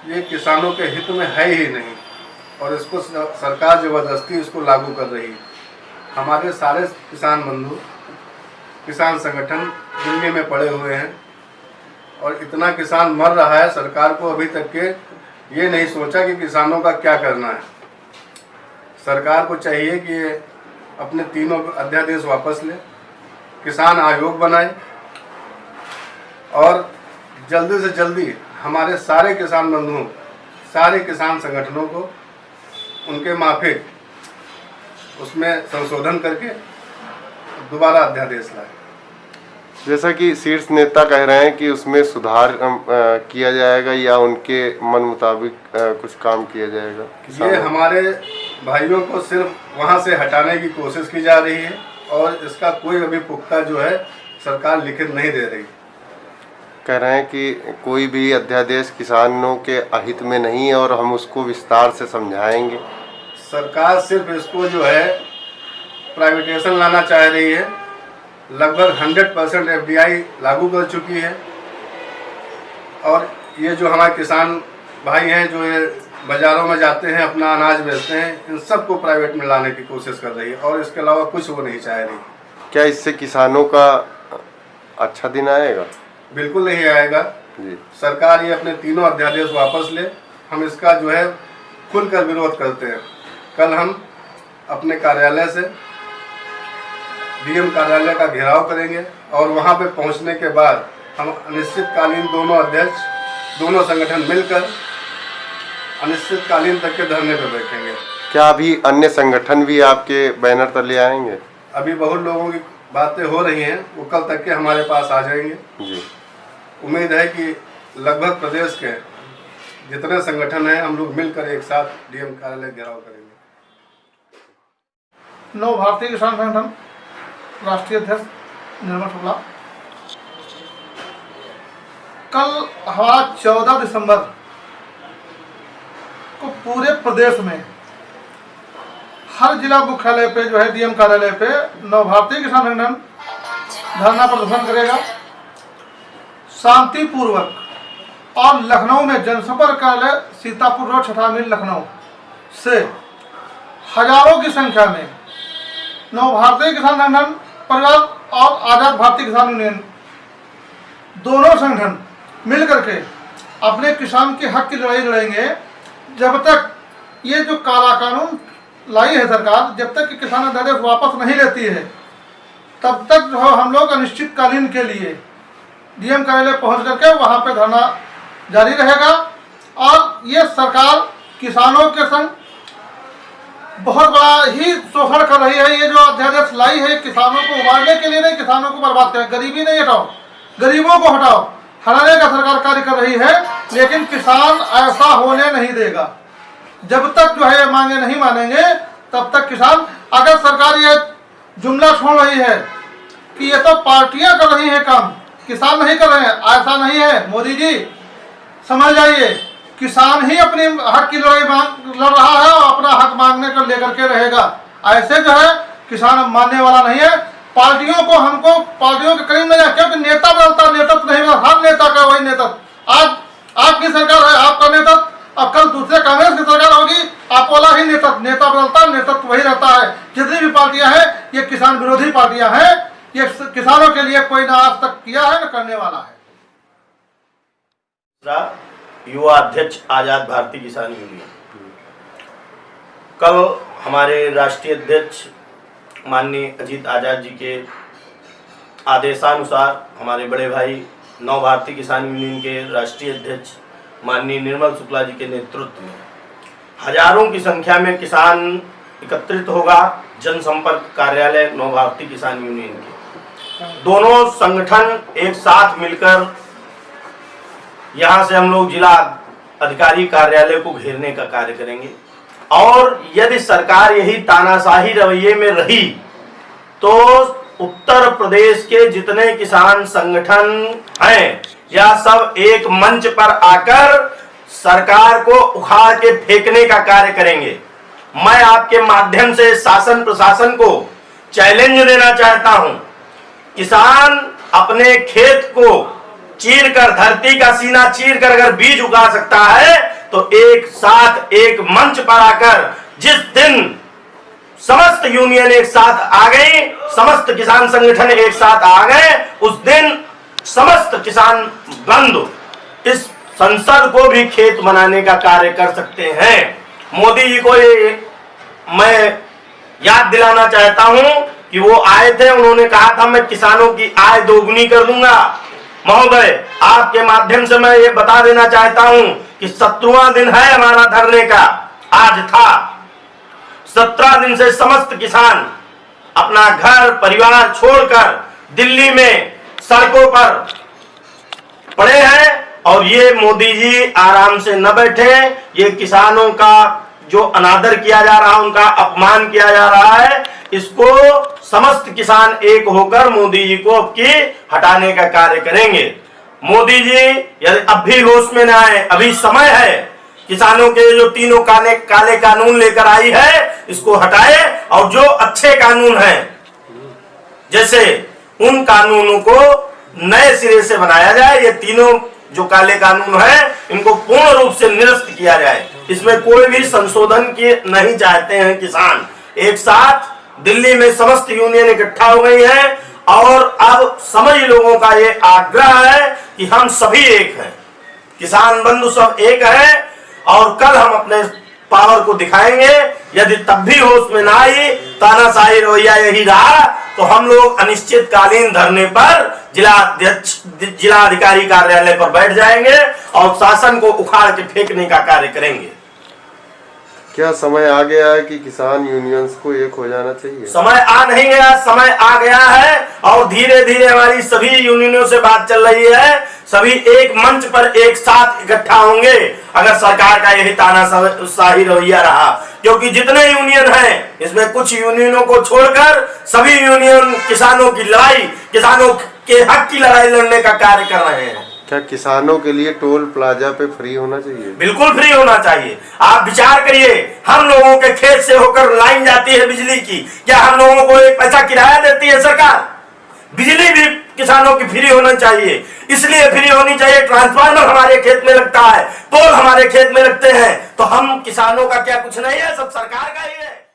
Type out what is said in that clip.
ये किसानों के हित में है ही नहीं और इसको सरकार ज़बरदस्ती इसको लागू कर रही है। हमारे सारे किसान बंधु, किसान संगठन दिल्ली में पड़े हुए हैं और इतना किसान मर रहा है, सरकार को अभी तक के ये नहीं सोचा कि किसानों का क्या करना है। सरकार को चाहिए कि ये अपने तीनों अध्यादेश वापस ले, किसान आयोग बनाए और जल्दी से जल्दी हमारे सारे किसान बंधुओं, सारे किसान संगठनों को उनके माफिक उसमें संशोधन करके दोबारा अध्यादेश लाए। जैसा कि शीर्ष नेता कह रहे हैं कि उसमें सुधार किया जाएगा या उनके मन मुताबिक कुछ काम किया जाएगा। ये हमारे भाइयों को सिर्फ वहाँ से हटाने की कोशिश की जा रही है और इसका कोई अभी पुख्ता जो है सरकार लिखित नहीं दे रही। कह रहे हैं कि कोई भी अध्यादेश किसानों के अहित में नहीं है और हम उसको विस्तार से समझाएंगे। सरकार सिर्फ इसको जो है प्राइवेटाइजेशन लाना चाह रही है। लगभग 100% FDI लागू कर चुकी है और ये जो हमारे किसान भाई हैं जो ये बाज़ारों में जाते हैं अपना अनाज बेचते हैं, इन सबको प्राइवेट में लाने की कोशिश कर रही है और इसके अलावा कुछ वो नहीं चाह रही। क्या इससे किसानों का अच्छा दिन आएगा? बिल्कुल नहीं आएगा जी। सरकार ये अपने तीनों अध्यादेश वापस ले। हम इसका जो है खुलकर विरोध करते हैं। कल हम अपने कार्यालय से DM कार्यालय का घेराव करेंगे और वहां पे पहुंचने के बाद हम अनिश्चितकालीन दोनों अध्यक्ष, दोनों संगठन मिलकर अनिश्चितकालीन तक के धरने पर बैठेंगे। क्या अभी अन्य संगठन भी आपके बैनर तले आएंगे? अभी बहुत लोगों की बातें हो रही हैं, वो कल तक के हमारे पास आ जाएंगे जी। उम्मीद है कि लगभग प्रदेश के जितने संगठन हैं हम लोग मिलकर एक साथ DM कार्यालय घेराव करेंगे। नव भारतीय किसान संगठन राष्ट्रीय अध्यक्ष निर्मल शुक्ला, कल हमारा 14 दिसंबर को पूरे प्रदेश में हर जिला मुख्यालय पे जो है DM कार्यालय पे नव भारतीय किसान संगठन धरना प्रदर्शन करेगा शांतिपूर्वक। और लखनऊ में जनसंपर्क कार्यालय सीतापुर रोड 6 मील लखनऊ से हजारों की संख्या में नव भारतीय किसान संगठन परिवार और आजाद भारतीय किसान यूनियन दोनों संगठन मिलकर के अपने किसान के हक की लड़ाई लड़ेंगे। जब तक ये जो काला कानून लाई है सरकार, जब तक कि किसान अध्यादेश वापस नहीं लेती है, तब तक जो है हम लोग अनिश्चितकालीन के लिए DM कार्यालय पहुंच करके वहां पे धरना जारी रहेगा। और ये सरकार किसानों के संग बहुत बड़ा ही शोषण कर रही है। ये जो अध्यादेश लाई है किसानों को उबारने के लिए नहीं, किसानों को बर्बाद करें। गरीबी नहीं हटाओ, गरीबों को हटाओ, हटाने का सरकार कार्य कर रही है, लेकिन किसान ऐसा होने नहीं देगा। जब तक जो है मांगे नहीं मानेंगे तब तक किसान, अगर सरकार ये जुमला छोड़ रही है कि ये तो पार्टियां कर रही हैं काम, किसान नहीं कर रहे हैं, ऐसा नहीं है। मोदी जी समझ जाइए, किसान ही अपने हक की लड़ाई लड़ रहा है और अपना हक मांगने को लेकर के रहेगा। ऐसे जो है किसान मानने वाला नहीं है। पार्टियों को, हमको पार्टियों के करीब नहीं है, क्योंकि नेता बदलता, नेतृत्व नहीं बदलता। हर नेता का वही नेतृत्व। आज आपकी सरकार है, आपका नेतृत्व, अब कल दूसरे कांग्रेस की सरकार होगी, आप वाला ही नेतृत्व। नेता बदलता, नेतृत्व वही रहता है। जितनी भी पार्टियां हैं ये किसान विरोधी पार्टियां हैं। ये किसानों के लिए कोई ना आज तक किया है, न करने वाला है। युवा अध्यक्ष आजाद भारतीय किसान यूनियन, कल हमारे राष्ट्रीय अध्यक्ष माननीय अजीत आजाद जी के आदेशानुसार हमारे बड़े भाई नव भारतीय किसान यूनियन के राष्ट्रीय अध्यक्ष माननीय निर्मल शुक्ला जी के नेतृत्व में हजारों की संख्या में किसान एकत्रित होगा जनसंपर्क कार्यालय नव भारतीय किसान यूनियन के। दोनों संगठन एक साथ मिलकर यहाँ से हम लोग जिला अधिकारी कार्यालय को घेरने का कार्य करेंगे। और यदि सरकार यही तानाशाही रवैये में रही तो उत्तर प्रदेश के जितने किसान संगठन हैं यह सब एक मंच पर आकर सरकार को उखाड़ के फेंकने का कार्य करेंगे। मैं आपके माध्यम से शासन प्रशासन को चैलेंज देना चाहता हूं, किसान अपने खेत को चीर कर, धरती का सीना चीर कर अगर बीज उगा सकता है तो एक साथ एक मंच पर आकर जिस दिन समस्त यूनियन एक साथ आ गई, समस्त किसान संगठन एक साथ आ गए, उस दिन समस्त किसान बंधु इस संसद को भी खेत बनाने का कार्य कर सकते हैं। मोदी जी को ये मैं याद दिलाना चाहता हूं कि वो आए थे, उन्होंने कहा था मैं किसानों की आय दोगुनी कर दूंगा। महोदय, आपके माध्यम से मैं ये बता देना चाहता हूं कि 17वां दिन है हमारा धरने का, आज था। 17 दिन से समस्त किसान अपना घर परिवार छोड़कर दिल्ली में सड़कों पर पड़े हैं और ये मोदी जी आराम से न बैठे। ये किसानों का जो अनादर किया जा रहा है, उनका अपमान किया जा रहा है, इसको समस्त किसान एक होकर मोदी जी को अब की हटाने का कार्य करेंगे। मोदी जी यदि अब भी होश में न आए, अभी समय है। किसानों के जो तीनों काले कानून लेकर आई है, इसको हटाए और जो अच्छे कानून हैं, जैसे उन कानूनों को नए सिरे से बनाया जाए। ये तीनों जो काले कानून हैं, इनको पूर्ण रूप से निरस्त किया जाए। इसमें कोई भी संशोधन की नहीं चाहते हैं किसान। एक साथ दिल्ली में समस्त यूनियन इकट्ठा हो गई है और अब सभी लोगों का ये आग्रह है कि हम सभी एक हैं, किसान बंधु सब एक है और कल हम अपने पावर को दिखाएंगे। यदि तब भी होश में ना आई, तानाशाही रवैया यही रहा, तो हम लोग अनिश्चितकालीन धरने पर जिलाधिकारी कार्यालय पर बैठ जाएंगे और शासन को उखाड़ के फेंकने का कार्य करेंगे। क्या समय आ गया है कि किसान यूनियंस को एक हो जाना चाहिए? समय आ नहीं गया, समय आ गया है और धीरे धीरे हमारी सभी यूनियनों से बात चल रही है। सभी एक मंच पर एक साथ इकट्ठा होंगे अगर सरकार का यही तानाशाही रवैया रहा, क्योंकि जितने यूनियन हैं, इसमें कुछ यूनियनों को छोड़कर सभी यूनियन किसानों की लड़ाई, किसानों के हक की लड़ाई लड़ने का कार्य कर रहे हैं। क्या किसानों के लिए टोल प्लाजा पे फ्री होना चाहिए? बिल्कुल फ्री होना चाहिए। आप विचार करिए, हम लोगों के खेत से होकर लाइन जाती है बिजली की, क्या हम लोगों को एक पैसा किराया देती है सरकार? बिजली भी किसानों की फ्री होना चाहिए, इसलिए फ्री होनी चाहिए। ट्रांसफार्मर हमारे खेत में लगता है, पोल हमारे खेत में लगते हैं, तो हम किसानों का क्या कुछ नहीं है, सब सरकार का ही है।